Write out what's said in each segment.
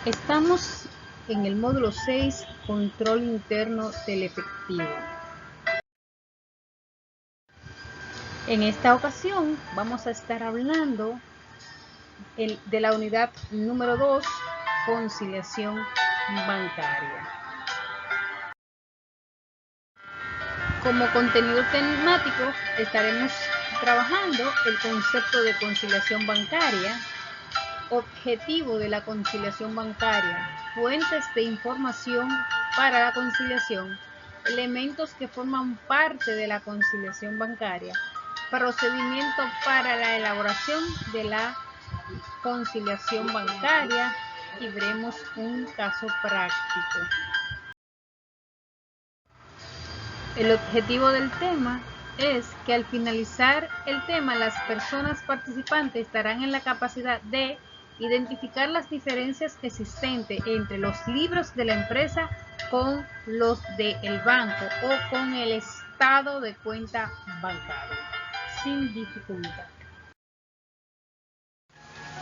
Estamos en el módulo 6, control interno del efectivo. En esta ocasión vamos a estar hablando de la unidad número 2, conciliación bancaria. Como contenido temático estaremos trabajando el concepto de conciliación bancaria, objetivo de la conciliación bancaria, fuentes de información para la conciliación, elementos que forman parte de la conciliación bancaria, procedimiento para la elaboración de la conciliación bancaria y veremos un caso práctico. El objetivo del tema es que al finalizar el tema las personas participantes estarán en la capacidad de identificar las diferencias existentes entre los libros de la empresa con los del banco o con el estado de cuenta bancario, sin dificultad.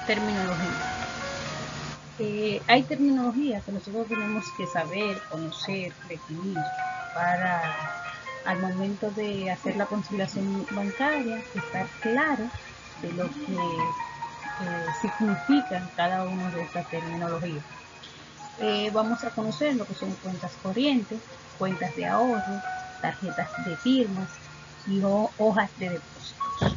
Terminología. Hay terminología que nosotros tenemos que saber, conocer, definir para al momento de hacer la conciliación bancaria estar claro de lo que significan cada una de estas terminologías. Vamos a conocer lo que son cuentas corrientes, cuentas de ahorro, tarjetas de firmas y hojas de depósitos.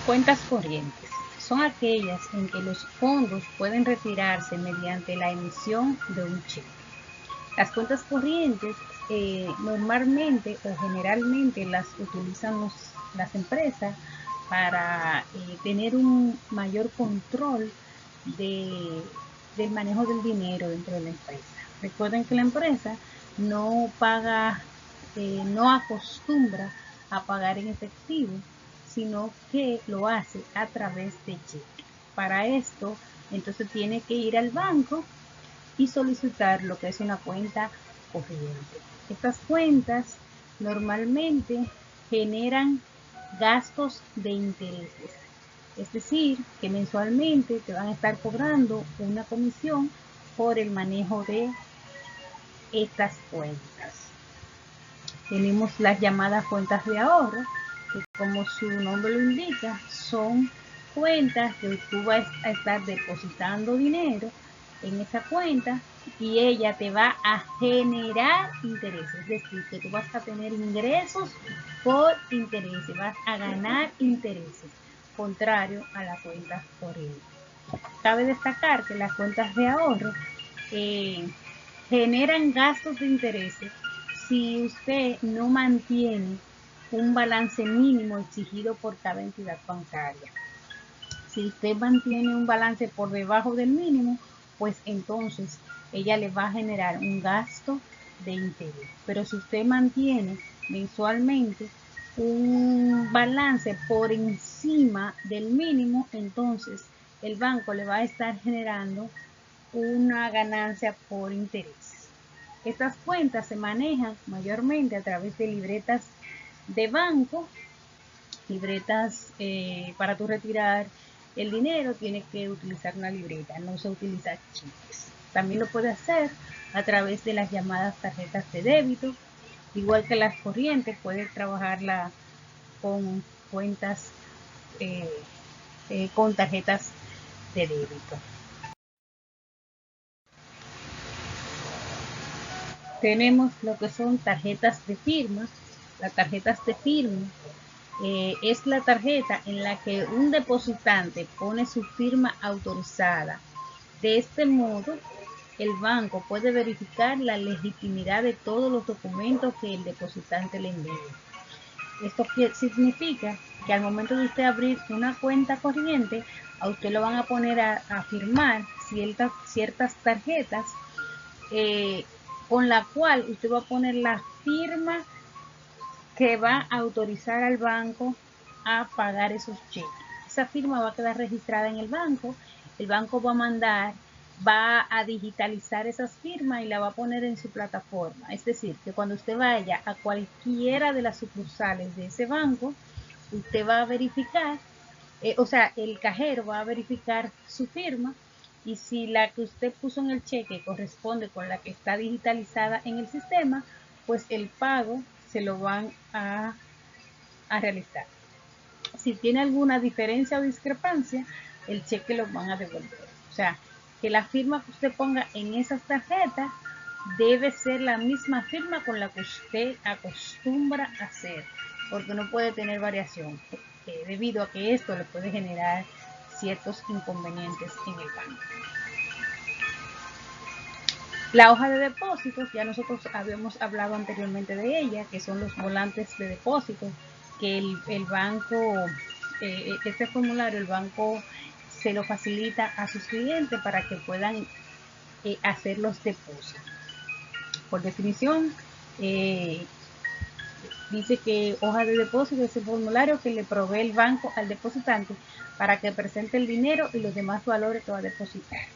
Cuentas corrientes son aquellas en que los fondos pueden retirarse mediante la emisión de un cheque. Las cuentas corrientes normalmente o generalmente las utilizan las empresas para tener un mayor control del manejo del dinero dentro de la empresa. Recuerden que la empresa no paga, no acostumbra a pagar en efectivo, sino que lo hace a través de cheque. Para esto, entonces tiene que ir al banco y solicitar lo que es una cuenta corriente. Estas cuentas normalmente generan gastos de intereses, es decir, que mensualmente te van a estar cobrando una comisión por el manejo de estas cuentas. Tenemos las llamadas cuentas de ahorro, que como su nombre lo indica, son cuentas que tú vas a estar depositando dinero en esa cuenta y ella te va a generar intereses, es decir, que tú vas a tener ingresos por intereses, vas a ganar intereses, contrario a la cuenta corriente. Cabe destacar que las cuentas de ahorro generan gastos de intereses si usted no mantiene un balance mínimo exigido por cada entidad bancaria. Si usted mantiene un balance por debajo del mínimo, pues entonces ella le va a generar un gasto de interés. Pero si usted mantiene mensualmente un balance por encima del mínimo, entonces el banco le va a estar generando una ganancia por intereses. Estas cuentas se manejan mayormente a través de libretas de banco, libretas para tu retirar el dinero, tienes que utilizar una libreta, no se utiliza cheques. También lo puede hacer a través de las llamadas tarjetas de débito, igual que las corrientes, puede trabajarla con cuentas, con tarjetas de débito. Tenemos lo que son tarjetas de firma. Las tarjetas de firma es la tarjeta en la que un depositante pone su firma autorizada. De este modo, el banco puede verificar la legitimidad de todos los documentos que el depositante le envíe. Esto significa que al momento de usted abrir una cuenta corriente, a usted lo van a poner a firmar ciertas tarjetas con la cual usted va a poner la firma que va a autorizar al banco a pagar esos cheques. Esa firma va a quedar registrada en el banco va a digitalizar esas firmas y la va a poner en su plataforma. Es decir, que cuando usted vaya a cualquiera de las sucursales de ese banco, usted va a verificar o sea, el cajero va a verificar su firma y si la que usted puso en el cheque corresponde con la que está digitalizada en el sistema, pues el pago se lo van a realizar. Si tiene alguna diferencia o discrepancia, el cheque lo van a devolver. O sea, que la firma que usted ponga en esas tarjetas debe ser la misma firma con la que usted acostumbra a hacer, porque no puede tener variación, debido a que esto le puede generar ciertos inconvenientes en el banco. La hoja de depósitos, ya nosotros habíamos hablado anteriormente de ella, que son los volantes de depósito, que el banco, este formulario, el banco se lo facilita a sus clientes para que puedan hacer los depósitos. Por definición, dice que hoja de depósito es el formulario que le provee el banco al depositante para que presente el dinero y los demás valores que va a depositar.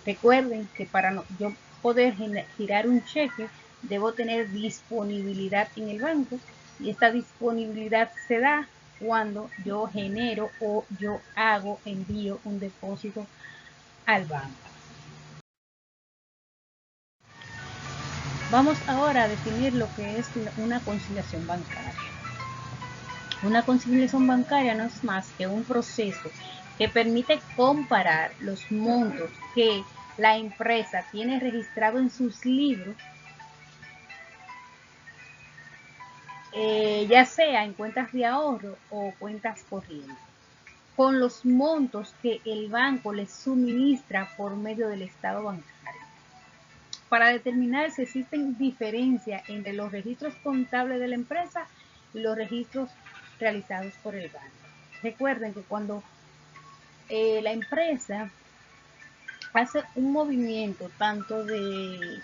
Recuerden que para yo poder girar un cheque, debo tener disponibilidad en el banco y esta disponibilidad se da cuando yo genero o yo envío un depósito al banco. Vamos ahora a definir lo que es una conciliación bancaria. Una conciliación bancaria no es más que un proceso que permite comparar los montos que la empresa tiene registrado en sus libros, ya sea en cuentas de ahorro o cuentas corrientes, con los montos que el banco les suministra por medio del estado bancario, para determinar si existen diferencias entre los registros contables de la empresa y los registros realizados por el banco. Recuerden que cuando la empresa hace un movimiento tanto de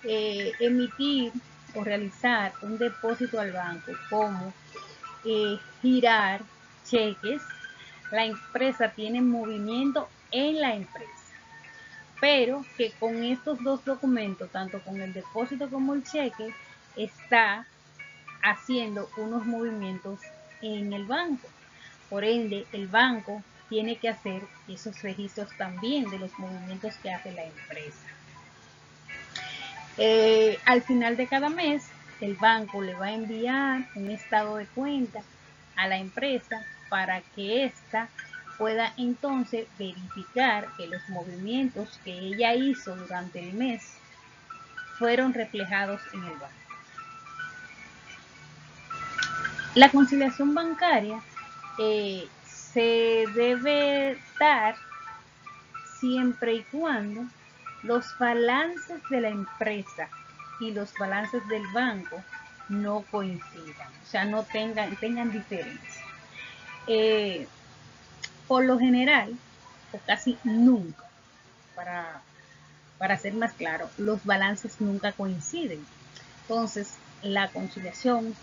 emitir o realizar un depósito al banco como girar cheques, la empresa tiene movimiento en la empresa, pero que con estos dos documentos, tanto con el depósito como el cheque, está haciendo unos movimientos en el banco. Por ende, el banco tiene que hacer esos registros también de los movimientos que hace la empresa. Al final de cada mes, el banco le va a enviar un estado de cuenta a la empresa para que ésta pueda entonces verificar que los movimientos que ella hizo durante el mes fueron reflejados en el banco. La conciliación bancaria se debe dar siempre y cuando los balances de la empresa y los balances del banco no coincidan, o sea, no tengan diferencia. Por lo general, o casi nunca, para ser más claro, los balances nunca coinciden. Entonces, la conciliación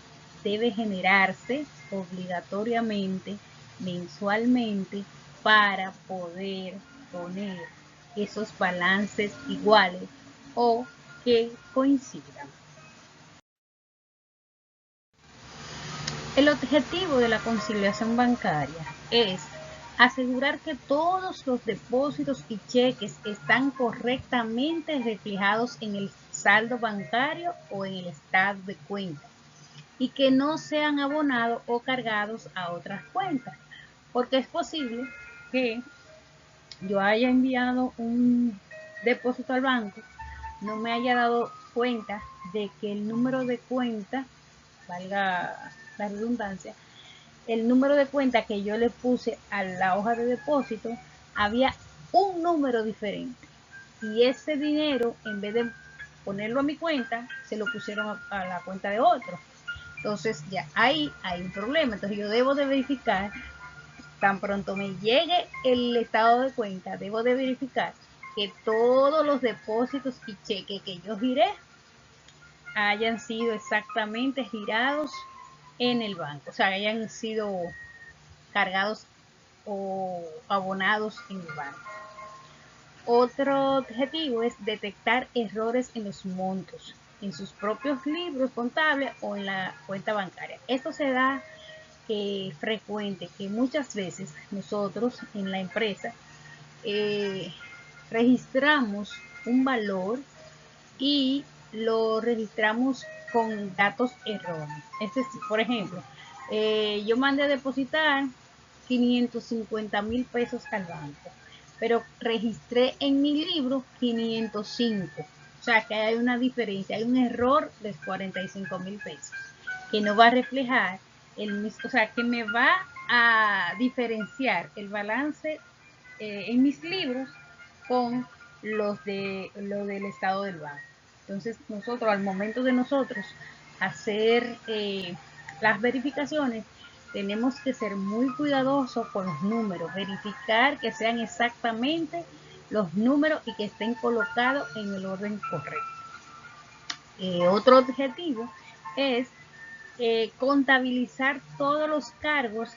debe generarse obligatoriamente, mensualmente, para poder poner esos balances iguales o que coincidan. El objetivo de la conciliación bancaria es asegurar que todos los depósitos y cheques están correctamente reflejados en el saldo bancario o en el estado de cuenta y que no sean abonados o cargados a otras cuentas, porque es posible que yo haya enviado un depósito al banco, no me haya dado cuenta de que el número de cuenta, valga la redundancia, el número de cuenta que yo le puse a la hoja de depósito había un número diferente y ese dinero, en vez de ponerlo a mi cuenta, se lo pusieron a la cuenta de otro. Entonces ya ahí hay un problema. Entonces yo debo de verificar, tan pronto me llegue el estado de cuenta, debo de verificar que todos los depósitos y cheques que yo giré hayan sido exactamente girados en el banco, o sea, hayan sido cargados o abonados en el banco. Otro objetivo es detectar errores en los montos, en sus propios libros contables o en la cuenta bancaria. Esto se da frecuente que muchas veces nosotros en la empresa registramos un valor y lo registramos con datos erróneos. Es decir, por ejemplo, yo mandé a depositar 550,000 pesos al banco, pero registré en mi libro 505. O sea que hay una diferencia, hay un error de 45,000 pesos que no va a reflejar el mismo, o sea que me va a diferenciar el balance en mis libros con lo del estado del banco. Entonces nosotros al momento de nosotros hacer las verificaciones tenemos que ser muy cuidadosos con los números, verificar que sean exactamente los números y que estén colocados en el orden correcto. Otro objetivo es contabilizar todos los cargos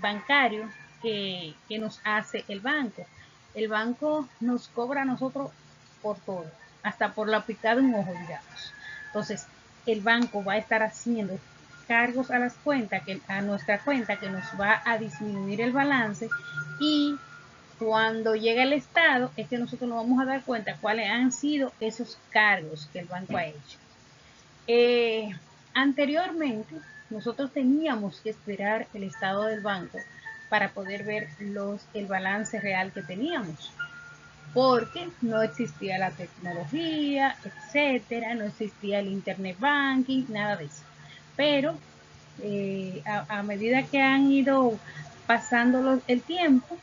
bancarios que nos hace el banco. El banco nos cobra a nosotros por todo, hasta por la picada de un ojo, digamos. Entonces, el banco va a estar haciendo cargos a las cuentas, a nuestra cuenta, que nos va a disminuir el balance, y cuando llega el estado es que nosotros nos vamos a dar cuenta cuáles han sido esos cargos que el banco ha hecho. Anteriormente, nosotros teníamos que esperar el estado del banco para poder ver el balance real que teníamos, porque no existía la tecnología, etcétera, no existía el internet banking, nada de eso. Pero a medida que han ido pasando el tiempo,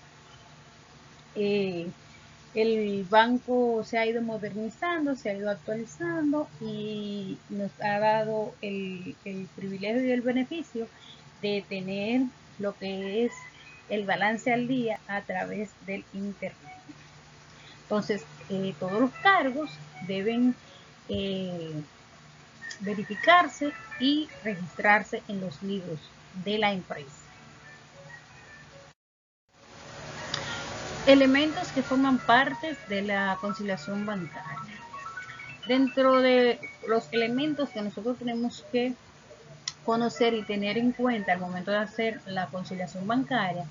el banco se ha ido modernizando, se ha ido actualizando y nos ha dado el privilegio y el beneficio de tener lo que es el balance al día a través del internet. Entonces, todos los cargos deben verificarse y registrarse en los libros de la empresa. Elementos que forman parte de la conciliación bancaria. Dentro de los elementos que nosotros tenemos que conocer y tener en cuenta al momento de hacer la conciliación bancaria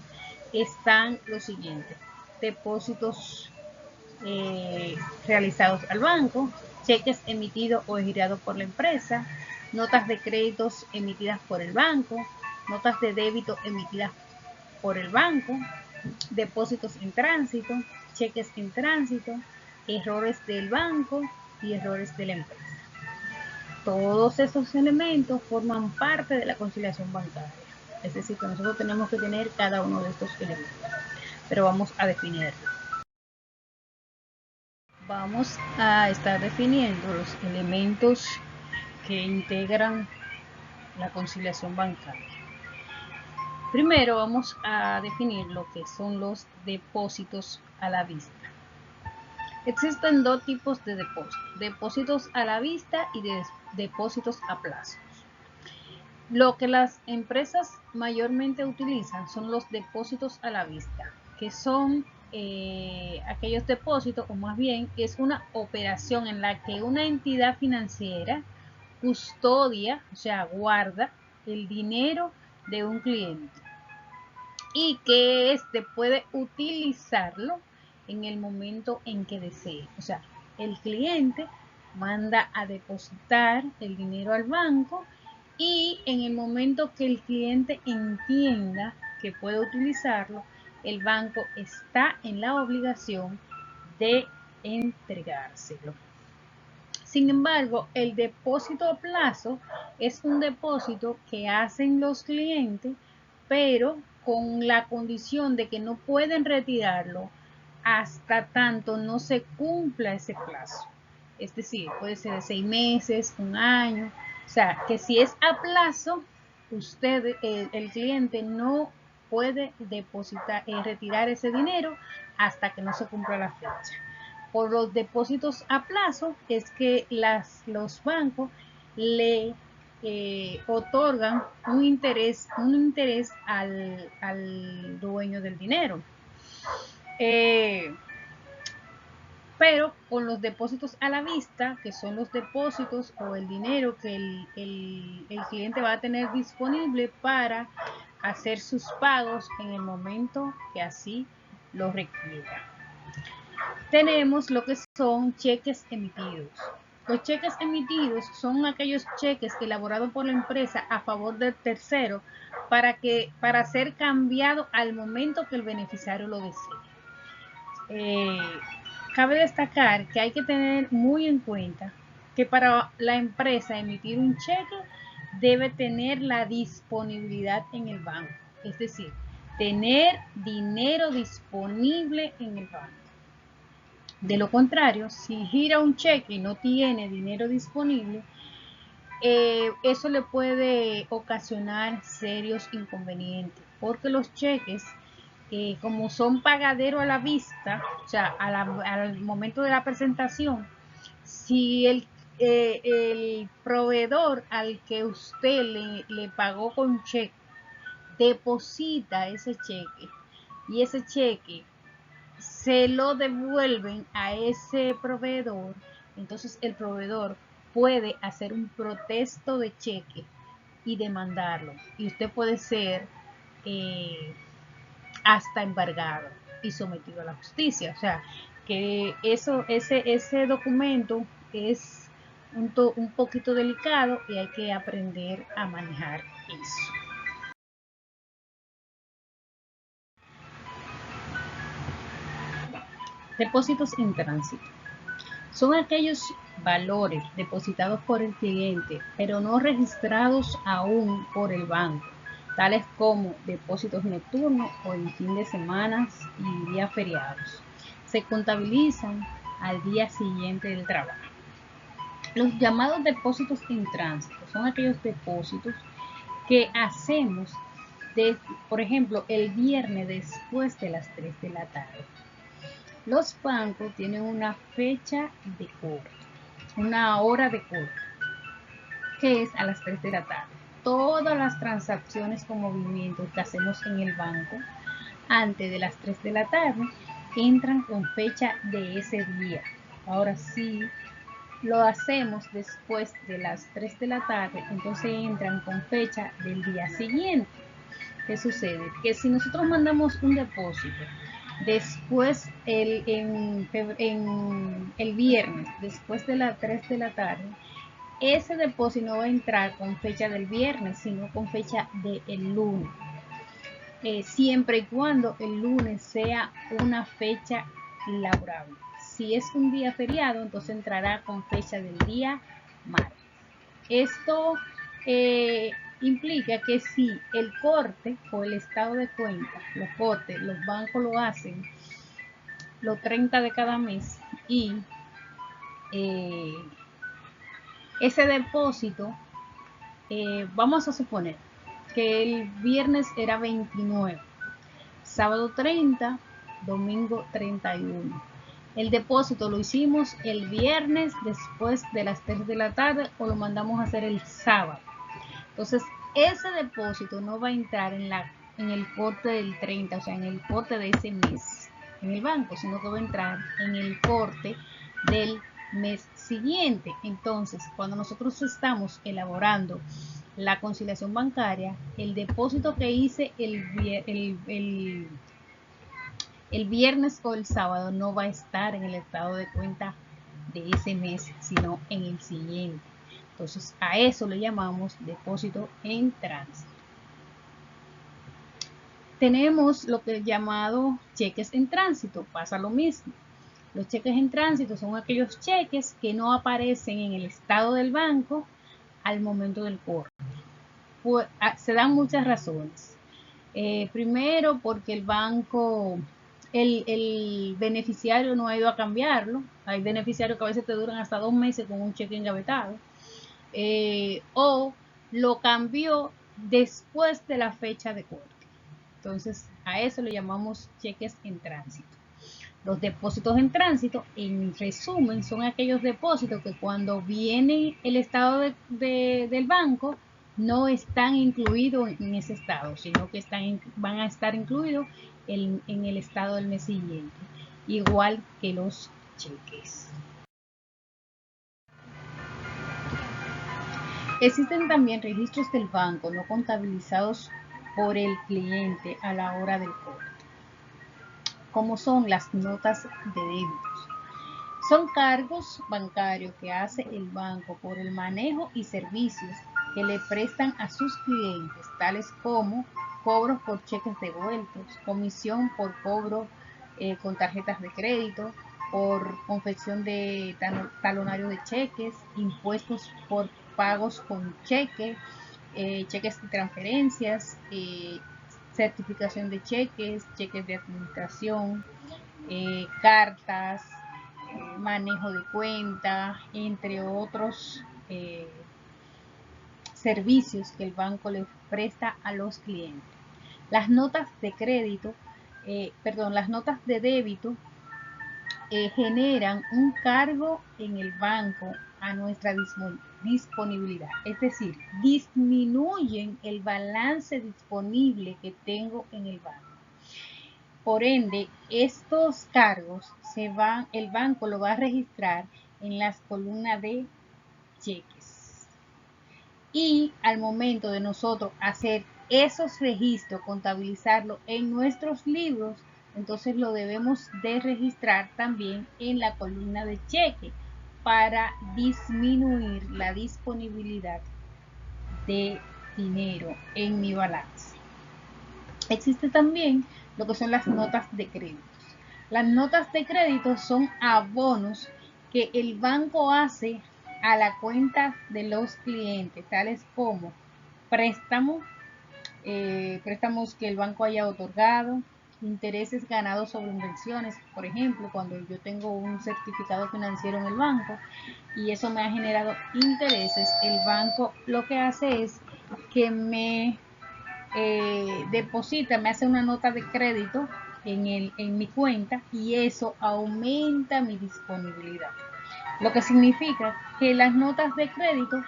están los siguientes: depósitos realizados al banco, cheques emitidos o girados por la empresa, notas de créditos emitidas por el banco, notas de débito emitidas por el banco, depósitos en tránsito, cheques en tránsito, errores del banco y errores de la empresa. Todos esos elementos forman parte de la conciliación bancaria. Es decir, que nosotros tenemos que tener cada uno de estos elementos. Pero vamos a definirlo. Vamos a estar definiendo los elementos que integran la conciliación bancaria. Primero vamos a definir lo que son los depósitos a la vista. Existen dos tipos de depósitos: depósitos a la vista y depósitos a plazos. Lo que las empresas mayormente utilizan son los depósitos a la vista, que son aquellos depósitos, o más bien es una operación en la que una entidad financiera custodia, o sea, guarda el dinero de un cliente y que éste puede utilizarlo en el momento en que desee. O sea, el cliente manda a depositar el dinero al banco y en el momento que el cliente entienda que puede utilizarlo, el banco está en la obligación de entregárselo. Sin embargo, el depósito a plazo es un depósito que hacen los clientes, pero con la condición de que no pueden retirarlo hasta tanto no se cumpla ese plazo. Es decir, puede ser de 6 meses, un año. O sea, que si es a plazo, el cliente no puede depositar, retirar ese dinero hasta que no se cumpla la fecha. Por los depósitos a plazo es que los bancos le otorgan un interés al dueño del dinero. Pero con los depósitos a la vista, que son los depósitos o el dinero que el cliente va a tener disponible para hacer sus pagos en el momento que así lo requiera. Tenemos lo que son cheques emitidos. Los cheques emitidos son aquellos cheques elaborados por la empresa a favor del tercero para ser cambiado al momento que el beneficiario lo desee. Cabe destacar que hay que tener muy en cuenta que para la empresa emitir un cheque debe tener la disponibilidad en el banco, es decir, tener dinero disponible en el banco. De lo contrario, si gira un cheque y no tiene dinero disponible, eso le puede ocasionar serios inconvenientes, porque los cheques, como son pagadero a la vista, o sea, al momento de la presentación, si el proveedor al que usted le pagó con cheque deposita ese cheque y ese cheque se lo devuelven a ese proveedor, entonces el proveedor puede hacer un protesto de cheque y demandarlo. Y usted puede ser hasta embargado y sometido a la justicia. O sea, que ese documento es un poquito delicado y hay que aprender a manejar eso. Depósitos en tránsito. Son aquellos valores depositados por el cliente, pero no registrados aún por el banco, tales como depósitos nocturnos o en fin de semana y días feriados. Se contabilizan al día siguiente del trabajo. Los llamados depósitos en tránsito son aquellos depósitos que hacemos, por ejemplo, el viernes después de las 3 de la tarde. Los bancos tienen una fecha de corte, una hora de corte, que es a las 3 de la tarde. Todas las transacciones con movimientos que hacemos en el banco antes de las 3 de la tarde entran con fecha de ese día. Ahora sí, lo hacemos después de las 3 de la tarde, entonces entran con fecha del día siguiente. ¿Qué sucede? Que si nosotros mandamos un depósito después en el viernes, después de las 3 de la tarde, ese depósito no va a entrar con fecha del viernes, sino con fecha del lunes. Siempre y cuando el lunes sea una fecha laborable. Si es un día feriado, entonces entrará con fecha del día martes. Esto implica que si el corte o el estado de cuenta, los cortes, los bancos lo hacen los 30 de cada mes y ese depósito, vamos a suponer que el viernes era 29, sábado 30, domingo 31. El depósito lo hicimos el viernes después de las 3 de la tarde o lo mandamos a hacer el sábado. Entonces, ese depósito no va a entrar en el corte del 30, o sea, en el corte de ese mes en el banco, sino que va a entrar en el corte del mes siguiente. Entonces, cuando nosotros estamos elaborando la conciliación bancaria, el depósito que hice el viernes o el sábado no va a estar en el estado de cuenta de ese mes, sino en el siguiente. Entonces, a eso le llamamos depósito en tránsito. Tenemos lo que es llamado cheques en tránsito, pasa lo mismo. Los cheques en tránsito son aquellos cheques que no aparecen en el estado del banco al momento del corte. Pues, se dan muchas razones. Primero, porque el banco, el beneficiario no ha ido a cambiarlo. Hay beneficiarios que a veces te duran hasta 2 meses con un cheque engavetado. O lo cambió después de la fecha de corte. Entonces, a eso le llamamos cheques en tránsito. Los depósitos en tránsito, en resumen, son aquellos depósitos que cuando viene el estado del banco, no están incluidos en ese estado, sino que van a estar incluidos en el estado del mes siguiente, igual que los cheques. Existen también registros del banco no contabilizados por el cliente a la hora del cobro. ¿Cómo son las notas de débitos? Son cargos bancarios que hace el banco por el manejo y servicios que le prestan a sus clientes, tales como cobros por cheques devueltos, comisión por cobro con tarjetas de crédito, por confección de talonarios de cheques, impuestos por pagos con cheque, cheques de transferencias, certificación de cheques, cheques de administración, cartas, manejo de cuenta, entre otros servicios que el banco le presta a los clientes. Las notas de crédito, las notas de débito generan un cargo en el banco a nuestra disponibilidad, es decir, disminuyen el balance disponible que tengo en el banco. Por ende, estos cargos el banco lo va a registrar en las columnas de cheques. Y al momento de nosotros hacer esos registros, contabilizarlo en nuestros libros, entonces lo debemos de registrar también en la columna de cheque para disminuir la disponibilidad de dinero en mi balance. Existe también lo que son las notas de crédito. Las notas de crédito son abonos que el banco hace a la cuenta de los clientes, tales como préstamos que el banco haya otorgado, intereses ganados sobre inversiones. Por ejemplo, cuando yo tengo un certificado financiero en el banco y eso me ha generado intereses, el banco lo que hace es que me deposita, me hace una nota de crédito en mi cuenta y eso aumenta mi disponibilidad. Lo que significa que las notas de crédito,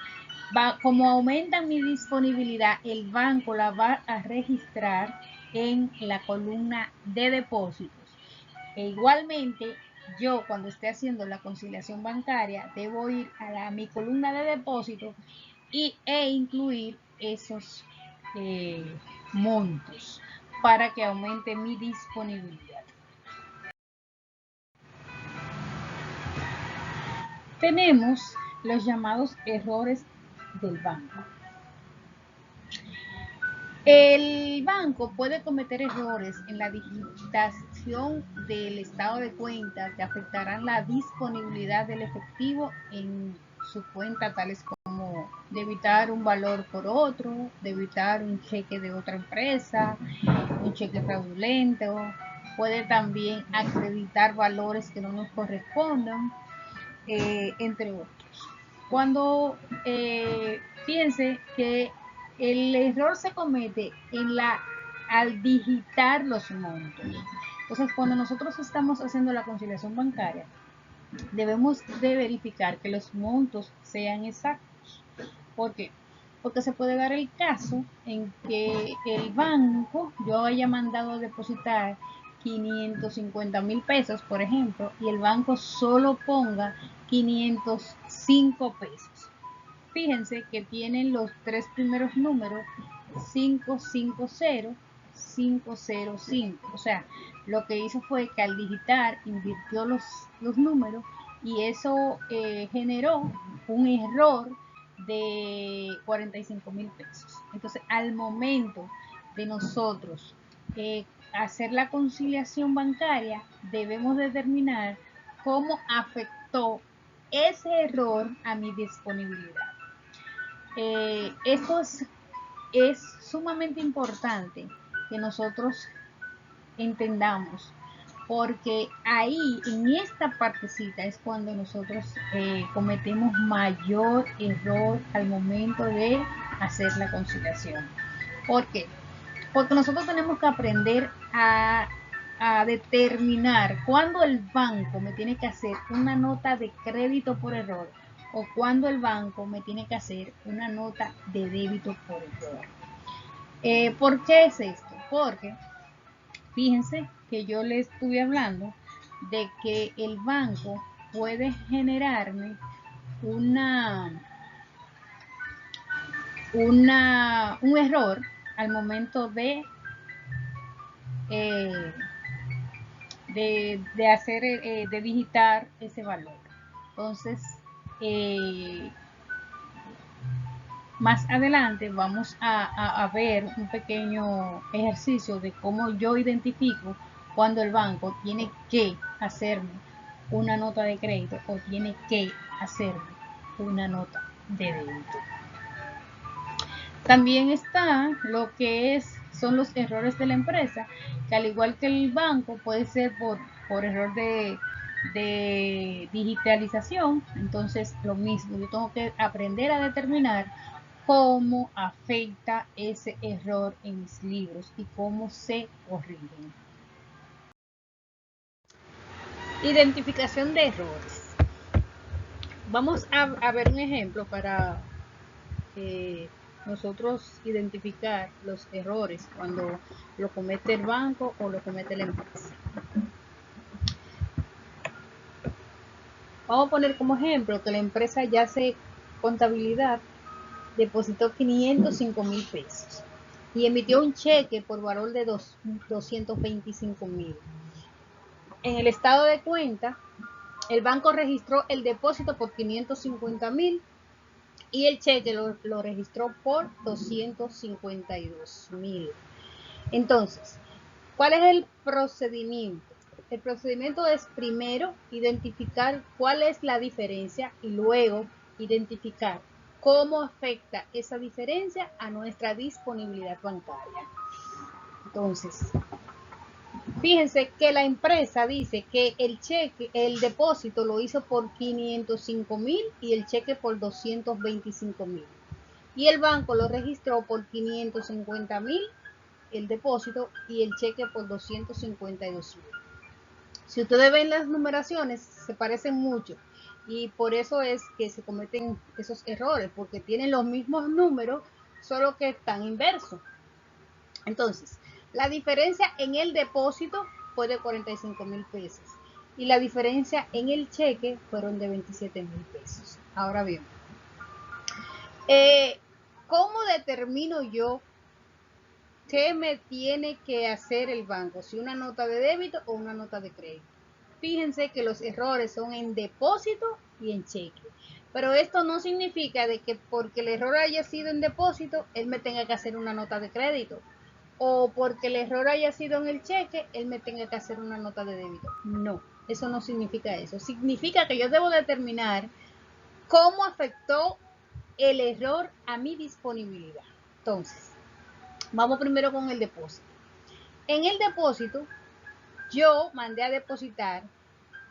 como aumentan mi disponibilidad, el banco la va a registrar en la columna de depósitos. E igualmente, yo cuando esté haciendo la conciliación bancaria, debo ir a mi columna de depósitos e incluir esos montos para que aumente mi disponibilidad. Tenemos los llamados errores del banco. El banco puede cometer errores en la digitación del estado de cuenta que afectarán la disponibilidad del efectivo en su cuenta, tales como debitar un valor por otro, debitar un cheque de otra empresa, un cheque fraudulento, puede también acreditar valores que no nos correspondan, entre otros. Cuando piense que el error se comete al digitar los montos. Entonces, cuando nosotros estamos haciendo la conciliación bancaria, debemos de verificar que los montos sean exactos. ¿Por qué? Porque se puede dar el caso en que el banco, yo haya mandado a depositar 550,000 pesos, por ejemplo, y el banco solo ponga 505 pesos. Fíjense que tienen los tres primeros números 550, 505. O sea, lo que hizo fue que al digitar invirtió los números y eso generó un error de 45,000 pesos. Entonces, al momento de nosotros hacer la conciliación bancaria, debemos determinar cómo afectó ese error a mi disponibilidad. Esto es sumamente importante que nosotros entendamos, porque ahí en esta partecita es cuando nosotros cometemos mayor error al momento de hacer la conciliación. ¿Por qué? Porque nosotros tenemos que aprender a determinar cuándo el banco me tiene que hacer una nota de crédito por error o cuándo el banco me tiene que hacer una nota de débito por error. ¿Por qué es esto? Porque fíjense que yo les estuve hablando de que el banco puede generarme un error al momento de digitar ese valor. Entonces, más adelante vamos a ver un pequeño ejercicio de cómo yo identifico cuando el banco tiene que hacerme una nota de crédito o tiene que hacerme una nota de débito. También está lo que son los errores de la empresa, que al igual que el banco puede ser por error de digitalización. Entonces lo mismo, yo tengo que aprender a determinar cómo afecta ese error en mis libros y cómo se corrigen. Identificación de errores. Vamos a ver un ejemplo para nosotros identificar los errores cuando lo comete el banco o lo comete la empresa. Vamos a poner como ejemplo que la empresa ya hace contabilidad, depositó 505,000 pesos y emitió un cheque por valor de 225,000. En el estado de cuenta, el banco registró el depósito por 550,000 y el cheque lo registró por 252,000. Entonces, ¿cuál es el procedimiento? El procedimiento es primero identificar cuál es la diferencia y luego identificar cómo afecta esa diferencia a nuestra disponibilidad bancaria. Entonces, fíjense que la empresa dice que el depósito lo hizo por 505,000 y el cheque por 225,000. Y el banco lo registró por 550,000 el depósito y el cheque por 252,000. Si ustedes ven las numeraciones, se parecen mucho y por eso es que se cometen esos errores, porque tienen los mismos números, solo que están inversos. Entonces, la diferencia en el depósito fue de 45,000 pesos y la diferencia en el cheque fueron de 27,000 pesos. Ahora bien, ¿cómo determino yo qué me tiene que hacer el banco? Si una nota de débito o una nota de crédito. Fíjense que los errores son en depósito y en cheque. Pero esto no significa de que porque el error haya sido en depósito, él me tenga que hacer una nota de crédito. O porque el error haya sido en el cheque, él me tenga que hacer una nota de débito. No, eso no significa eso. Significa que yo debo determinar cómo afectó el error a mi disponibilidad. Entonces, vamos primero con el depósito. En el depósito, yo mandé a depositar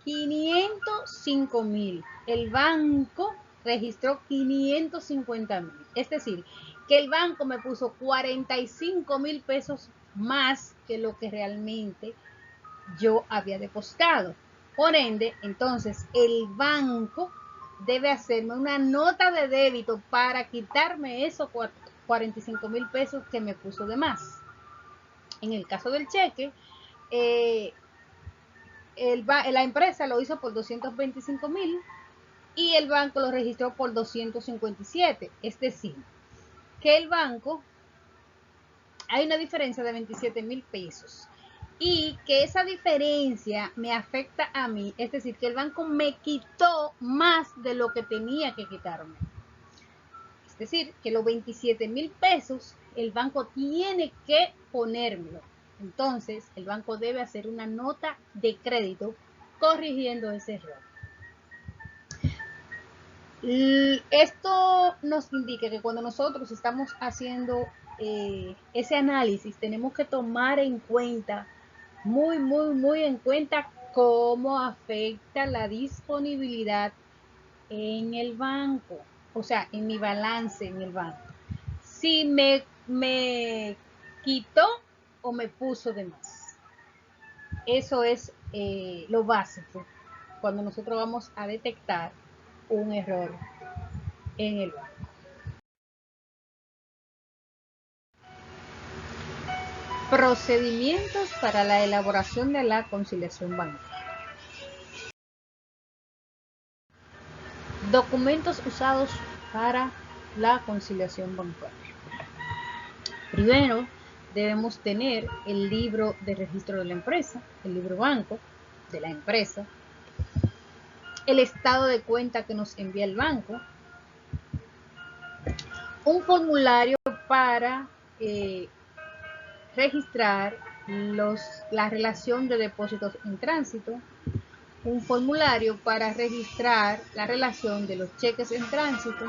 505,000. El banco registró 550,000. Es decir, que el banco me puso 45,000 pesos más que lo que realmente yo había depositado. Por ende, entonces el banco debe hacerme una nota de débito para quitarme esos 45,000 pesos que me puso de más. En el caso del cheque, la empresa lo hizo por 225,000 y el banco lo registró por 257. Es decir, que el banco, hay una diferencia de 27,000 pesos y que esa diferencia me afecta a mí. Es decir, que el banco me quitó más de lo que tenía que quitarme. Es decir, que los 27,000 pesos el banco tiene que ponérmelo. Entonces, el banco debe hacer una nota de crédito corrigiendo ese error. Esto nos indica que cuando nosotros estamos haciendo ese análisis, tenemos que tomar en cuenta, muy en cuenta cómo afecta la disponibilidad en el banco, o sea, en mi balance en el banco. Si me quitó o me puso de más. Eso es lo básico cuando nosotros vamos a detectar un error en el banco. Procedimientos para la elaboración de la conciliación bancaria. Documentos usados para la conciliación bancaria. Primero, debemos tener el libro de registro de la empresa, el libro banco de la empresa, el estado de cuenta que nos envía el banco, un formulario para registrar la relación de depósitos en tránsito, un formulario para registrar la relación de los cheques en tránsito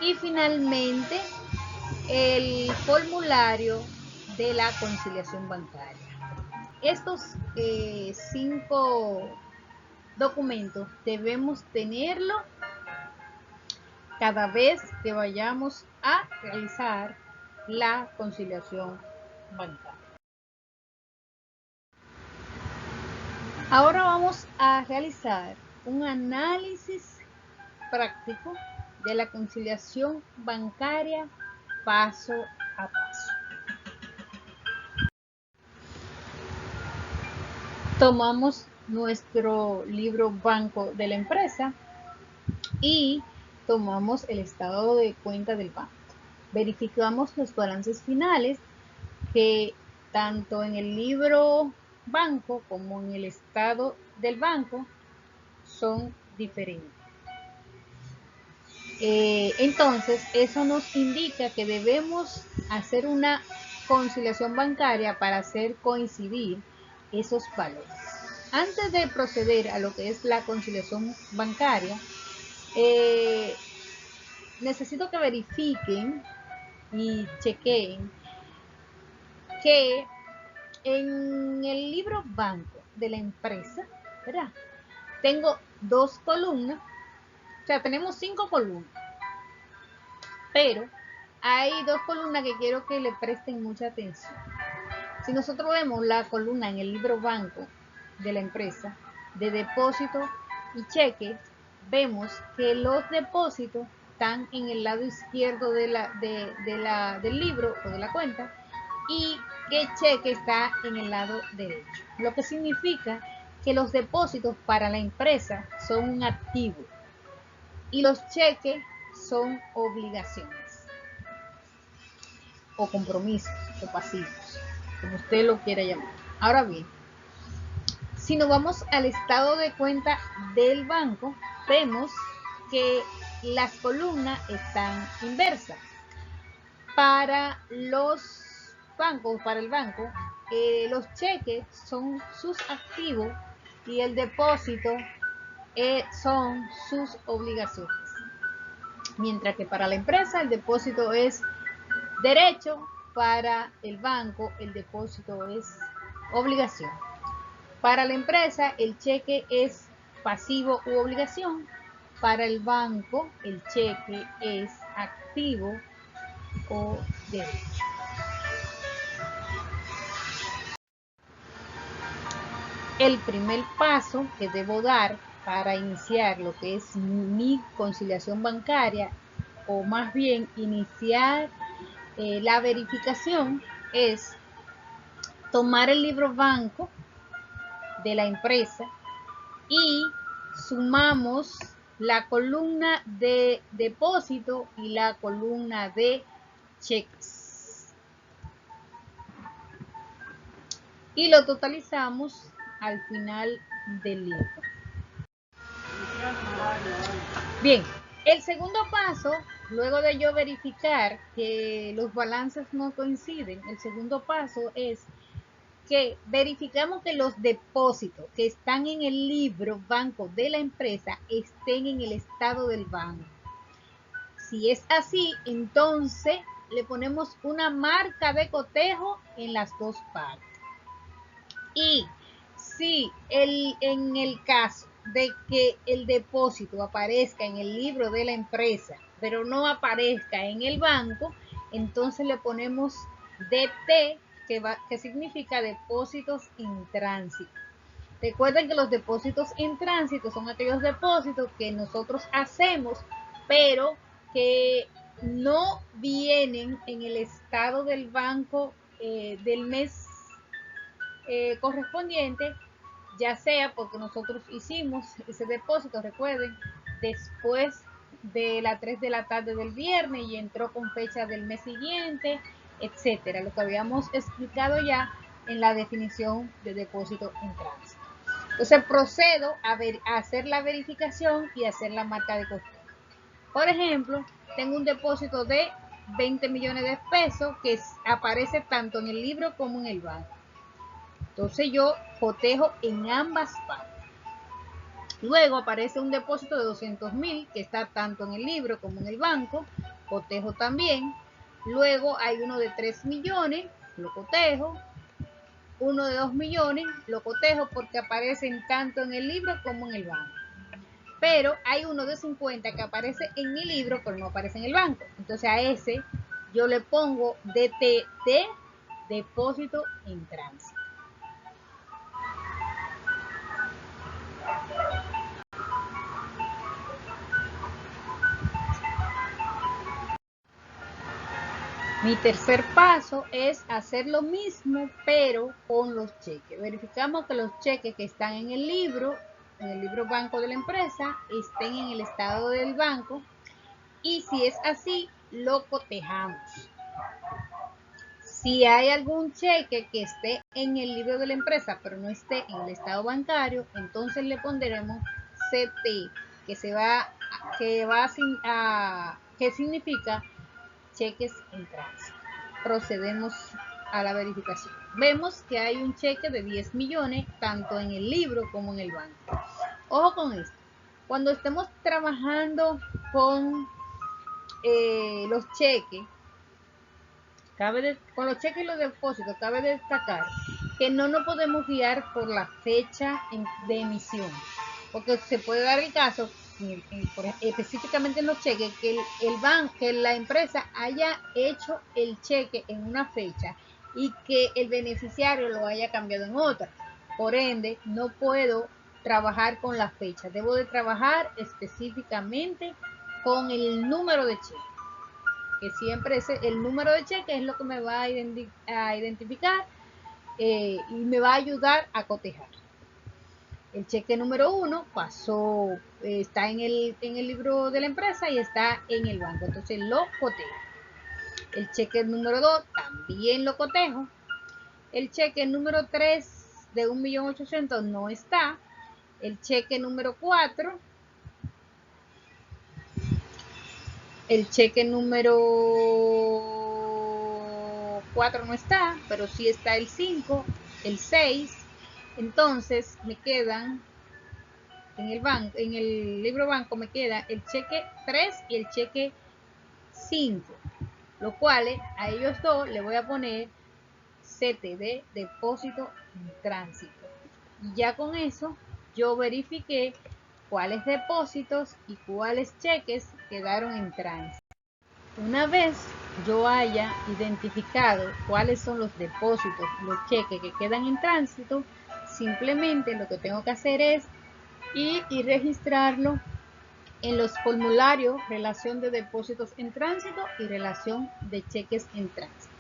y finalmente el formulario de la conciliación bancaria. Estos 5 documentos debemos tenerlo cada vez que vayamos a realizar la conciliación bancaria. Ahora vamos a realizar un análisis práctico de la conciliación bancaria paso a paso. Tomamos nuestro libro banco de la empresa y tomamos el estado de cuenta del banco. Verificamos los balances finales que tanto en el libro banco como en el estado del banco son diferentes. Entonces, eso nos indica que debemos hacer una conciliación bancaria para hacer coincidir esos valores. Antes de proceder a lo que es la conciliación bancaria, necesito que verifiquen y chequeen que en el libro banco de la empresa, ¿verdad? Tengo 2 columnas, o sea, tenemos 5 columnas, pero hay 2 columnas que quiero que le presten mucha atención. Si nosotros vemos la columna en el libro banco de la empresa de depósito y cheque, vemos que los depósitos están en el lado izquierdo del libro o de la cuenta y que el cheque está en el lado derecho, lo que significa que los depósitos para la empresa son un activo y los cheques son obligaciones o compromisos o pasivos, como usted lo quiera llamar. Ahora bien, si nos vamos al estado de cuenta del banco, vemos que las columnas están inversas. Para los bancos, para el banco, los cheques son sus activos y el depósito son sus obligaciones. Mientras que para la empresa el depósito es derecho, para el banco el depósito es obligación. Para la empresa el cheque es pasivo u obligación, para el banco el cheque es activo o derecho. El primer paso que debo dar para iniciar lo que es mi conciliación bancaria, o más bien iniciar la verificación, es tomar el libro banco de la empresa y sumamos la columna de depósito y la columna de cheques y lo totalizamos al final del libro. Bien, el segundo paso, luego de yo verificar que los balances no coinciden, el segundo paso es que verificamos que los depósitos que están en el libro banco de la empresa estén en el estado del banco. Si es así, entonces le ponemos una marca de cotejo en las 2 partes. Y si en el caso de que el depósito aparezca en el libro de la empresa, pero no aparezca en el banco, entonces le ponemos DT, que significa depósitos en tránsito. Recuerden que los depósitos en tránsito son aquellos depósitos que nosotros hacemos, pero que no vienen en el estado del banco del mes correspondiente, ya sea porque nosotros hicimos ese depósito, recuerden, después de las 3 de la tarde del viernes y entró con fecha del mes siguiente, etcétera, lo que habíamos explicado ya en la definición de depósito en tránsito. Entonces procedo a hacer la verificación y hacer la marca de cotejo. Por ejemplo, tengo un depósito de 20 millones de pesos que aparece tanto en el libro como en el banco. Entonces yo cotejo en ambas partes. Luego aparece un depósito de 200.000 que está tanto en el libro como en el banco, cotejo también. Luego hay uno de 3 millones, lo cotejo. Uno de 2 millones, lo cotejo porque aparecen tanto en el libro como en el banco. Pero hay uno de 50 que aparece en mi libro, pero no aparece en el banco. Entonces a ese yo le pongo DTT, depósito en tránsito. Mi tercer paso es hacer lo mismo, pero con los cheques. Verificamos que los cheques que están en el libro banco de la empresa, estén en el estado del banco. Y si es así, lo cotejamos. Si hay algún cheque que esté en el libro de la empresa, pero no esté en el estado bancario, entonces le pondremos CT, que significa cheques en tránsito. Procedemos a la verificación. Vemos que hay un cheque de 10 millones, tanto en el libro como en el banco. Ojo con esto. Cuando estemos trabajando con los cheques, con los cheques y los depósitos, cabe destacar que no nos podemos guiar por la fecha de emisión, porque se puede dar el caso, específicamente en los cheques, que el banco, que la empresa haya hecho el cheque en una fecha y que el beneficiario lo haya cambiado en otra. Por ende, no puedo trabajar con la fecha, debo de trabajar específicamente con el número de cheque, que siempre el número de cheque es lo que me va a identificar y me va a ayudar a cotejar. El cheque número 1 pasó, está en el libro de la empresa y está en el banco, entonces lo cotejo. El cheque número 2 también lo cotejo. El cheque número 3 de 1.800.000 no está. El cheque número 4, el cheque número 4 no está, pero sí está el 5, el 6. Entonces me quedan en el libro banco me queda el cheque 3 y el cheque 5, lo cual a ellos dos le voy a poner CTD, depósito en tránsito. Y ya con eso yo verifiqué cuáles depósitos y cuáles cheques quedaron en tránsito. Una vez yo haya identificado cuáles son los depósitos, los cheques que quedan en tránsito, simplemente lo que tengo que hacer es ir y registrarlo en los formularios relación de depósitos en tránsito y relación de cheques en tránsito.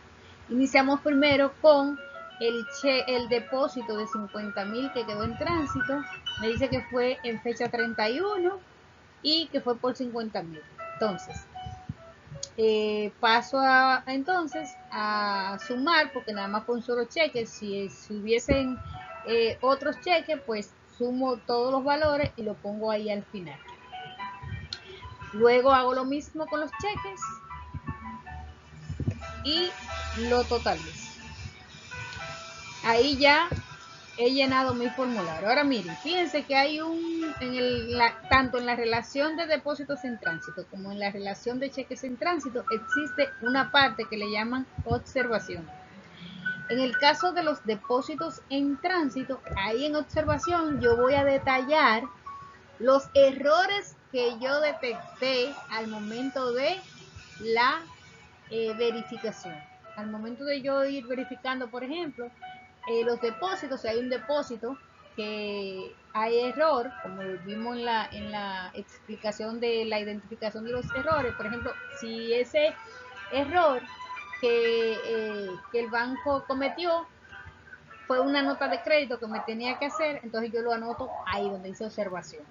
Iniciamos primero con el depósito de 50.000 que quedó en tránsito. Me dice que fue en fecha 31 y que fue por 50.000. Entonces, paso entonces a sumar, porque nada más fue un solo cheque. Si hubiesen otros cheques, pues sumo todos los valores y lo pongo ahí al final. Luego hago lo mismo con los cheques y lo totalizo. Ahí ya he llenado mi formulario. Ahora miren, fíjense que hay tanto en la relación de depósitos en tránsito como en la relación de cheques en tránsito existe una parte que le llaman observación. En el caso de los depósitos en tránsito, ahí en observación yo voy a detallar los errores que yo detecté al momento de la verificación. Al momento de yo ir verificando, por ejemplo, los depósitos, si hay un depósito que hay error, como vimos en la explicación de la identificación de los errores, por ejemplo, si ese error que el banco cometió fue una nota de crédito que me tenía que hacer, entonces yo lo anoto ahí donde dice observación.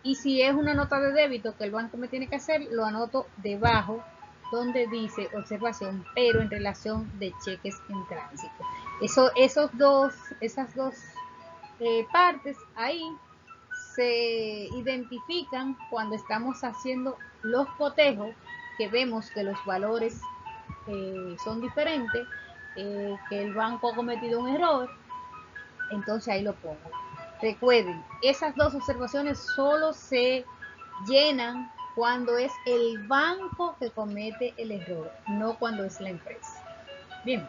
Y si es una nota de débito que el banco me tiene que hacer, lo anoto debajo donde dice observación, pero en relación de cheques en tránsito. Esas dos partes ahí se identifican cuando estamos haciendo los cotejos, que vemos que los valores son diferentes, que el banco ha cometido un error, entonces ahí lo pongo. Recuerden, esas dos observaciones solo se llenan cuando es el banco que comete el error, no cuando es la empresa. Bien.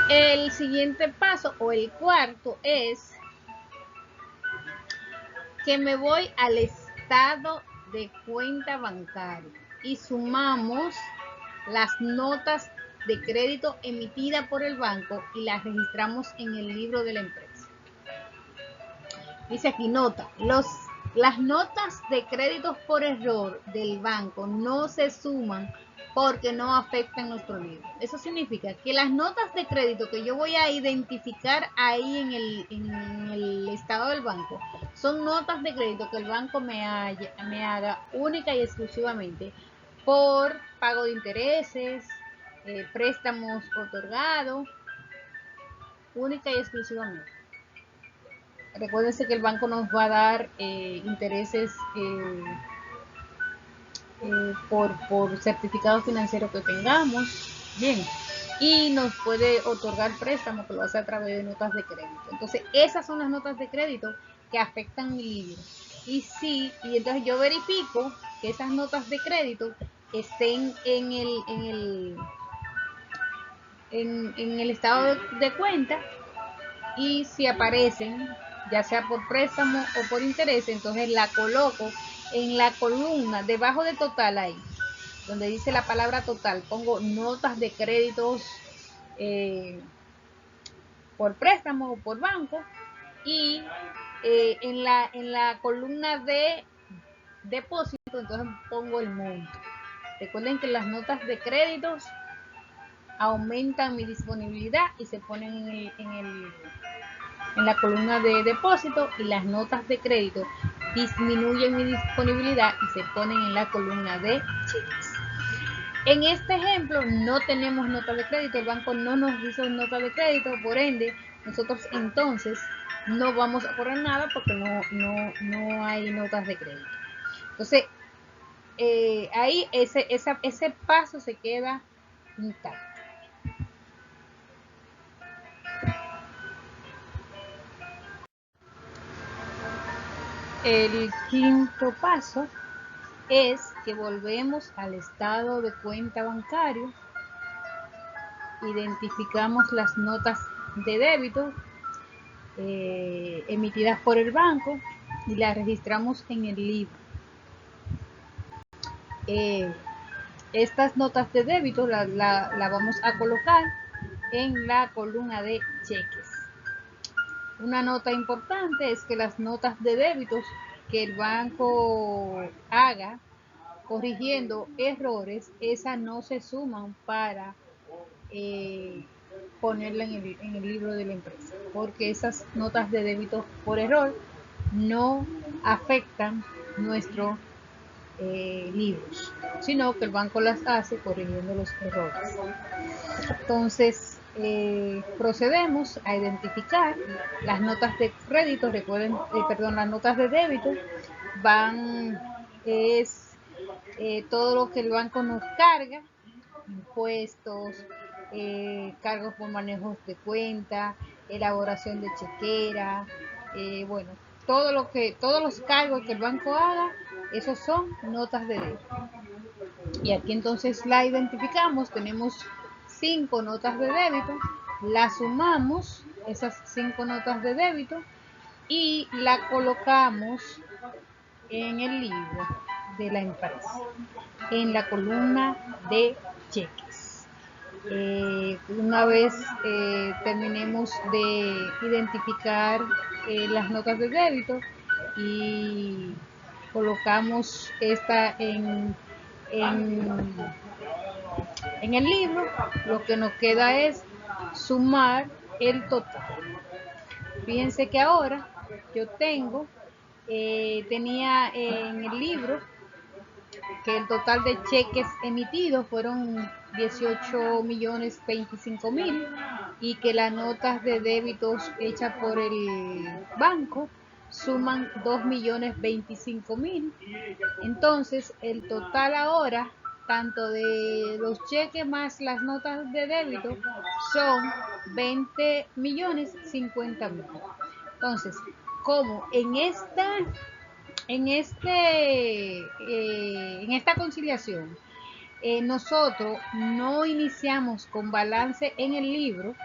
El siguiente paso o el cuarto es que me voy al estado de cuenta bancaria y sumamos las notas de crédito emitidas por el banco y las registramos en el libro de la empresa. Dice aquí nota, las notas de crédito por error del banco no se suman porque no afectan nuestro libro. Eso significa que las notas de crédito que yo voy a identificar ahí en el estado del banco son notas de crédito que el banco me haga única y exclusivamente por pago de intereses, préstamos otorgados, única y exclusivamente. Recuérdense que el banco nos va a dar intereses por certificado financiero que tengamos. Bien. Y nos puede otorgar préstamo que lo hace a través de notas de crédito. Entonces, esas son las notas de crédito que afectan mi libro. Y entonces yo verifico que esas notas de crédito estén en el estado de cuenta, y si aparecen ya sea por préstamo o por interés, entonces la coloco en la columna debajo de total, ahí donde dice la palabra total, pongo notas de créditos por préstamo o por banco, y en la columna de depósito entonces pongo el monto. Recuerden que las notas de créditos aumentan mi disponibilidad y se ponen en la columna de depósito, y las notas de crédito disminuyen mi disponibilidad y se ponen en la columna de cheques. En este ejemplo no tenemos nota de crédito, el banco no nos hizo nota de crédito, por ende nosotros entonces no vamos a cobrar nada porque no hay notas de crédito. Entonces ahí ese paso se queda intacto. El quinto paso es que volvemos al estado de cuenta bancario, identificamos las notas de débito emitidas por el banco y las registramos en el libro. Estas notas de débito la vamos a colocar en la columna de cheques. Una nota importante es que las notas de débitos que el banco haga corrigiendo errores, esas no se suman para ponerla en el libro de la empresa, porque esas notas de débito por error no afectan nuestros libros, sino que el banco las hace corrigiendo los errores. Entonces procedemos a identificar las notas de crédito. Recuerden, las notas de débito es todo lo que el banco nos carga, impuestos, cargos por manejos de cuenta, elaboración de chequera, bueno, todos los cargos que el banco haga, esos son notas de débito. Y aquí entonces la identificamos, tenemos 5 notas de débito, las sumamos, esas 5 notas de débito, y la colocamos en el libro de la empresa, en la columna de cheques. Una vez terminemos de identificar las notas de débito y colocamos esta en el libro, lo que nos queda es sumar el total. Fíjense que ahora yo tengo tenía en el libro que el total de cheques emitidos fueron 18.025.000 y que las notas de débitos hechas por el banco suman 2.025.000. Entonces, el total ahora, tanto de los cheques más las notas de débito, son 20.050.000. Entonces, como en esta conciliación nosotros no iniciamos con balance en el libro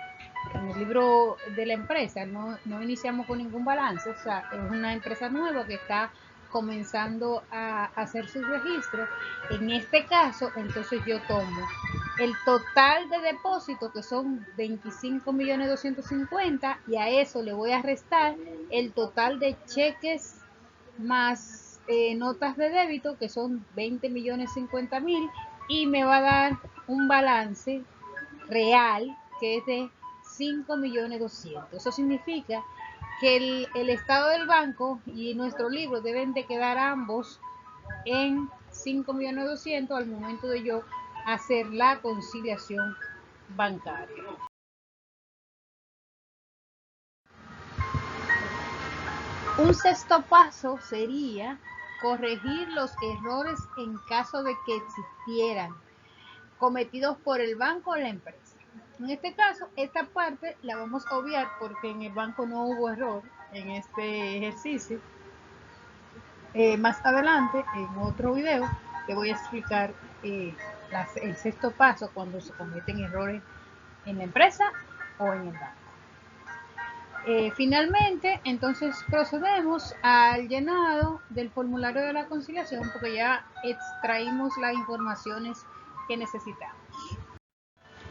de la empresa, no iniciamos con ningún balance, o sea, es una empresa nueva que está comenzando a hacer su registro. En este caso, entonces yo tomo el total de depósito, que son 25.250.000, y a eso le voy a restar el total de cheques más notas de débito, que son 20.050.000, y me va a dar un balance real que es de 5.200.000. Eso significa que el estado del banco y nuestro libro deben de quedar ambos en 5.200.000 al momento de yo hacer la conciliación bancaria. Un sexto paso sería corregir los errores en caso de que existieran, cometidos por el banco o la empresa. En este caso, esta parte la vamos a obviar porque en el banco no hubo error en este ejercicio. Más adelante, en otro video, te voy a explicar el sexto paso cuando se cometen errores en la empresa o en el banco. Finalmente, entonces procedemos al llenado del formulario de la conciliación porque ya extraímos las informaciones que necesitamos.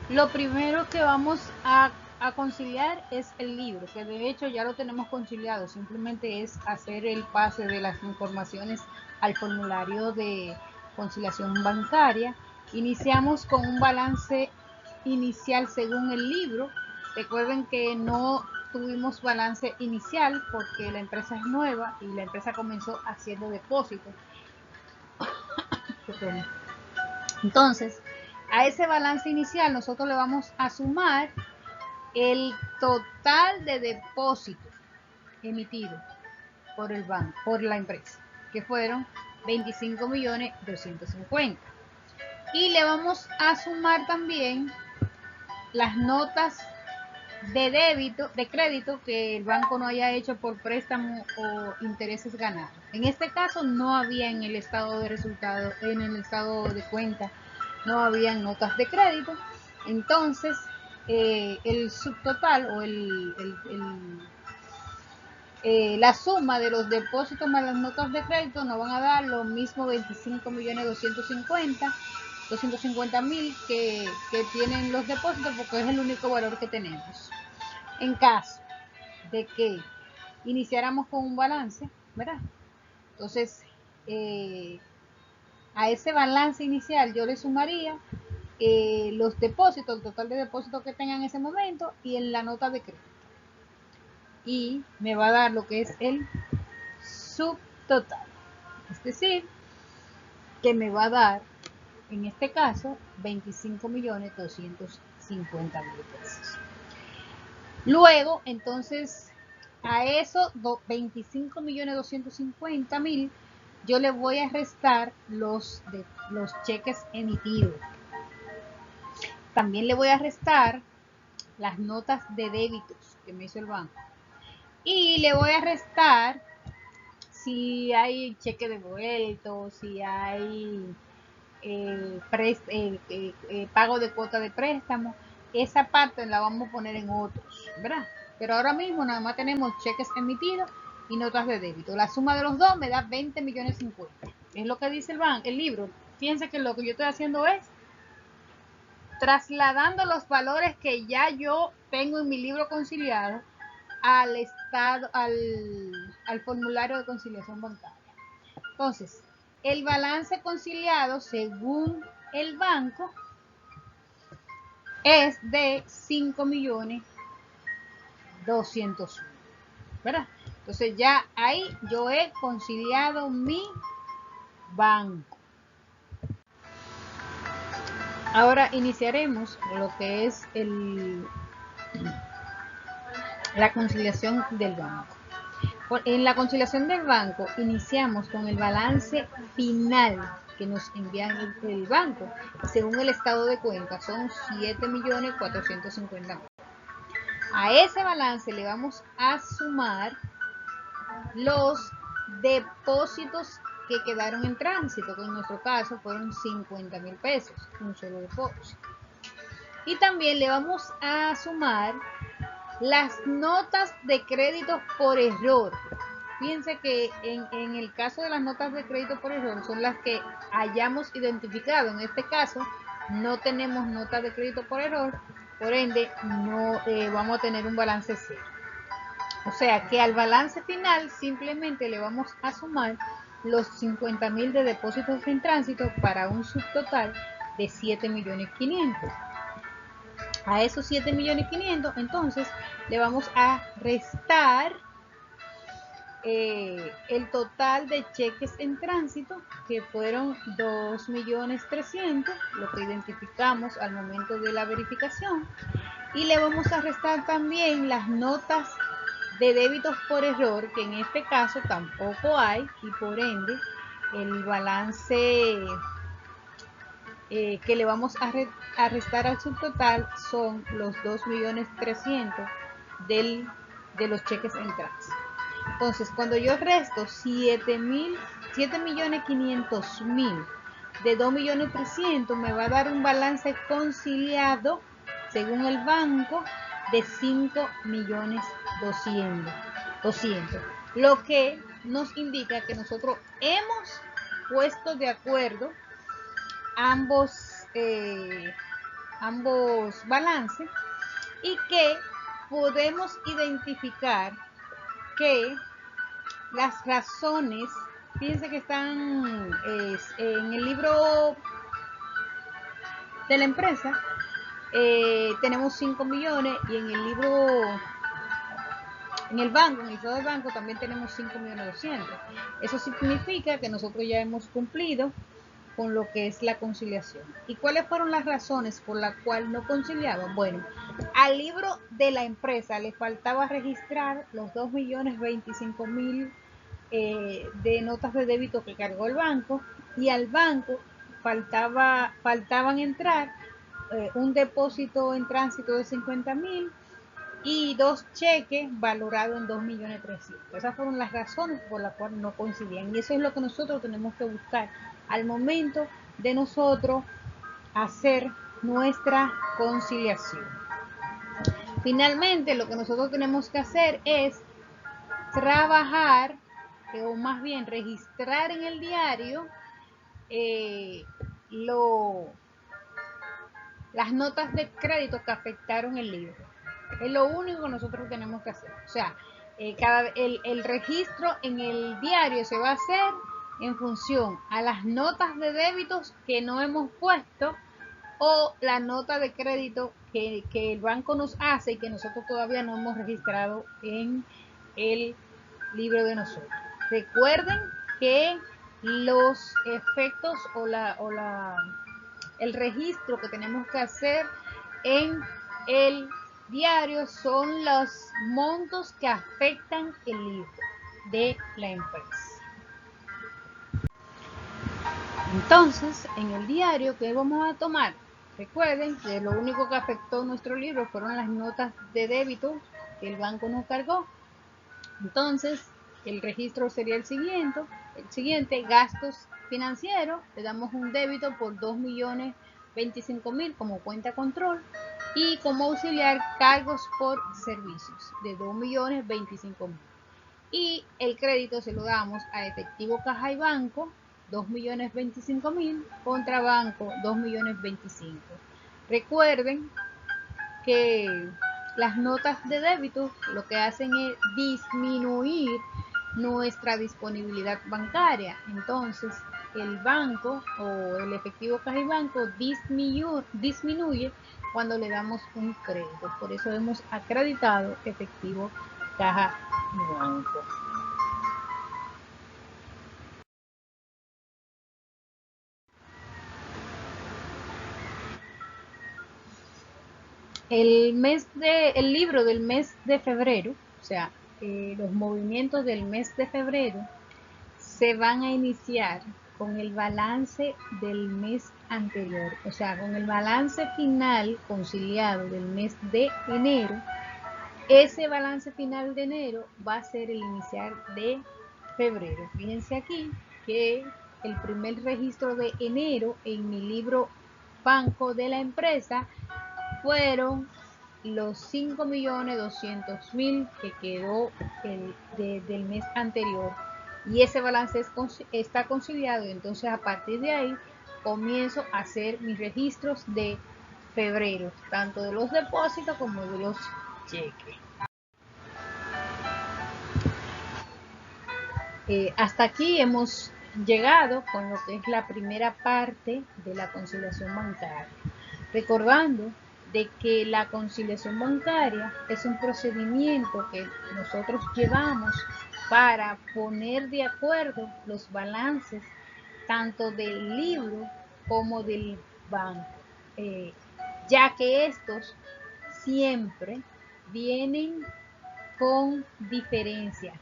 Lo primero que vamos a conciliar es el libro, que de hecho ya lo tenemos conciliado, simplemente es hacer el pase de las informaciones al formulario de conciliación bancaria. Iniciamos con un balance inicial según el libro. Recuerden que no tuvimos balance inicial porque la empresa es nueva y la empresa comenzó haciendo depósitos. Entonces, a ese balance inicial nosotros le vamos a sumar el total de depósitos emitidos por el banco, por la empresa, que fueron 25.250.000. Y le vamos a sumar también las notas de débito, de crédito que el banco no haya hecho por préstamo o intereses ganados. En este caso no había en el estado de resultados, en el estado de cuenta, no había notas de crédito. Entonces, el subtotal o la suma de los depósitos más las notas de crédito nos van a dar lo mismo 25.250.000 que tienen los depósitos, porque es el único valor que tenemos. En caso de que iniciáramos con un balance, ¿verdad? Entonces, a ese balance inicial yo le sumaría los depósitos, el total de depósitos que tengan en ese momento y en la nota de crédito. Y me va a dar lo que es el subtotal. Es decir, que me va a dar, en este caso, 25.250.000 pesos. Luego, entonces, a esos 25.250.000, yo le voy a restar los cheques emitidos. También le voy a restar las notas de débitos que me hizo el banco. Y le voy a restar si hay cheque devuelto, si hay pago de cuota de préstamo. Esa parte la vamos a poner en otros, ¿verdad? Pero ahora mismo nada más tenemos cheques emitidos y notas de débito. La suma de los dos me da 20.050.000. Es lo que dice el libro. Fíjense que lo que yo estoy haciendo es trasladando los valores que ya yo tengo en mi libro conciliado al estado, al formulario de conciliación bancaria. Entonces, el balance conciliado según el banco es de 5.200.000, ¿verdad? Entonces ya ahí yo he conciliado mi banco. Ahora iniciaremos lo que es la conciliación del banco. En la conciliación del banco iniciamos con el balance final que nos envía el banco. Según el estado de cuenta son 7.450.000. A ese balance le vamos a sumar los depósitos que quedaron en tránsito, que en nuestro caso fueron 50.000 pesos, un solo depósito. Y también le vamos a sumar las notas de crédito por error. Fíjense que en el caso de las notas de crédito por error son las que hayamos identificado. En este caso no tenemos notas de crédito por error, por ende no vamos a tener un balance cero. O sea que al balance final simplemente le vamos a sumar los 50.000 de depósitos en tránsito para un subtotal de 7.500.000. A esos 7.500.000 entonces le vamos a restar el total de cheques en tránsito, que fueron 2.300.000, lo que identificamos al momento de la verificación, y le vamos a restar también las notas de débitos por error, que en este caso tampoco hay, y por ende el balance que le vamos a restar al subtotal son los 2.300.000 de los cheques en tránsito. Entonces, cuando yo resto 7.500.000 de 2.300.000, me va a dar un balance conciliado, según el banco, de 5.200.000, lo que nos indica que nosotros hemos puesto de acuerdo ambos balances y que podemos identificar que las razones, fíjense que están en el libro de la empresa, tenemos 5 millones, y en el libro, en el banco, en el estado del banco también tenemos 5.200.000. Eso significa que nosotros ya hemos cumplido con lo que es la conciliación. ¿Y cuáles fueron las razones por las cuales no conciliaban? Bueno, al libro de la empresa le faltaba registrar los 2.025.000 de notas de débito que cargó el banco, y al banco faltaban entrar un depósito en tránsito de 50.000 y 2 cheques valorados en 2.300.000. Esas fueron las razones por las cuales no coincidían, y eso es lo que nosotros tenemos que buscar al momento de nosotros hacer nuestra conciliación. Finalmente, lo que nosotros tenemos que hacer es trabajar, o más bien registrar en el diario las notas de crédito que afectaron el libro. Es lo único que nosotros tenemos que hacer. O sea, el registro en el diario se va a hacer en función a las notas de débitos que no hemos puesto, o la nota de crédito que el banco nos hace y que nosotros todavía no hemos registrado en el libro de nosotros. Recuerden que los efectos el registro que tenemos que hacer en el diario son los montos que afectan el libro de la empresa. Entonces, en el diario que vamos a tomar, recuerden que lo único que afectó nuestro libro fueron las notas de débito que el banco nos cargó. Entonces, el registro sería el siguiente, gastos financieros, le damos un débito por 2.025.000 como cuenta control, y como auxiliar cargos por servicios de 2.025.000. Y el crédito se lo damos a efectivo, caja y banco, 2.025.000, contra banco 2.025.000. Recuerden que las notas de débito lo que hacen es disminuir nuestra disponibilidad bancaria. Entonces el banco, o el efectivo caja y banco, disminuye cuando le damos un crédito. Por eso hemos acreditado efectivo caja banco. El libro del mes de febrero, o sea, los movimientos del mes de febrero se van a iniciar con el balance del mes anterior, o sea, con el balance final conciliado del mes de enero. Ese balance final de enero va a ser el inicial de febrero. Fíjense aquí que el primer registro de enero en mi libro banco de la empresa fueron los 5.200.000 que quedó del mes anterior, y ese balance está conciliado. Entonces a partir de ahí comienzo a hacer mis registros de febrero, tanto de los depósitos como de los cheques. Hasta aquí hemos llegado con lo que es la primera parte de la conciliación bancaria, recordando de que la conciliación bancaria es un procedimiento que nosotros llevamos para poner de acuerdo los balances tanto del libro como del banco, ya que estos siempre vienen con diferencia,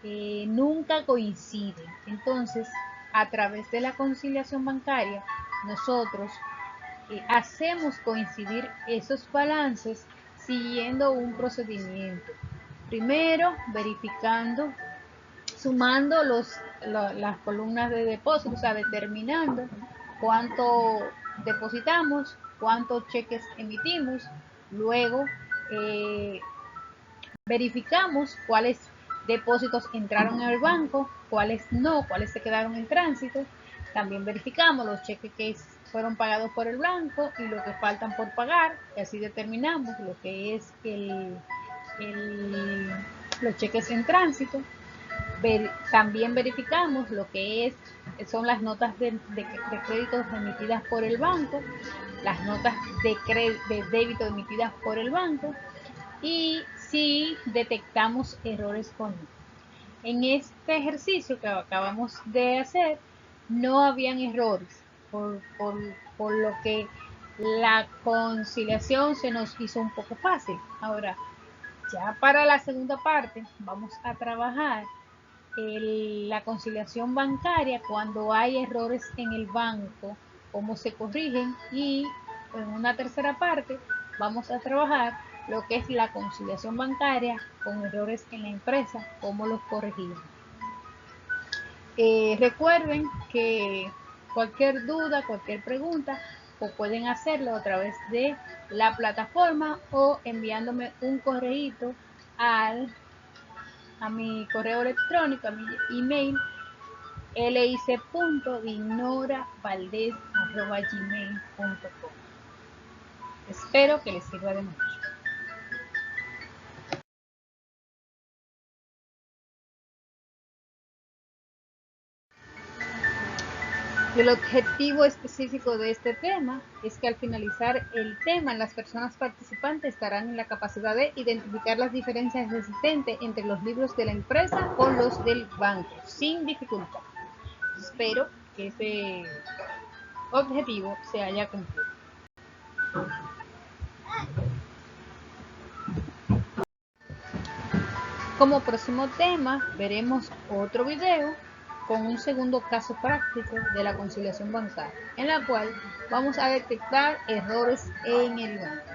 nunca coinciden. Entonces, a través de la conciliación bancaria, nosotros hacemos coincidir esos balances siguiendo un procedimiento. Primero, verificando, sumando las columnas de depósito, o sea, determinando cuánto depositamos, cuántos cheques emitimos. Luego, verificamos cuáles depósitos entraron en el banco, cuáles no, cuáles se quedaron en tránsito. También verificamos los cheques que fueron pagados por el banco y los que faltan por pagar, y así determinamos lo que es los cheques en tránsito. También verificamos lo que son las notas de créditos emitidas por el banco, las notas de débito emitidas por el banco, y si detectamos errores con ellos. En este ejercicio que acabamos de hacer no habían errores, por lo que la conciliación se nos hizo un poco fácil. Ahora, ya para la segunda parte vamos a trabajar la conciliación bancaria cuando hay errores en el banco, cómo se corrigen, y en una tercera parte vamos a trabajar lo que es la conciliación bancaria con errores en la empresa, cómo los corregimos. Recuerden que cualquier duda, cualquier pregunta, o pueden hacerlo a través de la plataforma o enviándome un correíto a mi correo electrónico, a mi email, lic.ignoravaldez@gmail.com. Espero que les sirva de mucho. El objetivo específico de este tema es que al finalizar el tema, las personas participantes estarán en la capacidad de identificar las diferencias existentes entre los libros de la empresa con los del banco, sin dificultad. Espero que ese objetivo se haya cumplido. Como próximo tema, veremos otro video con un segundo caso práctico de la conciliación bancaria, en la cual vamos a detectar errores en el banco.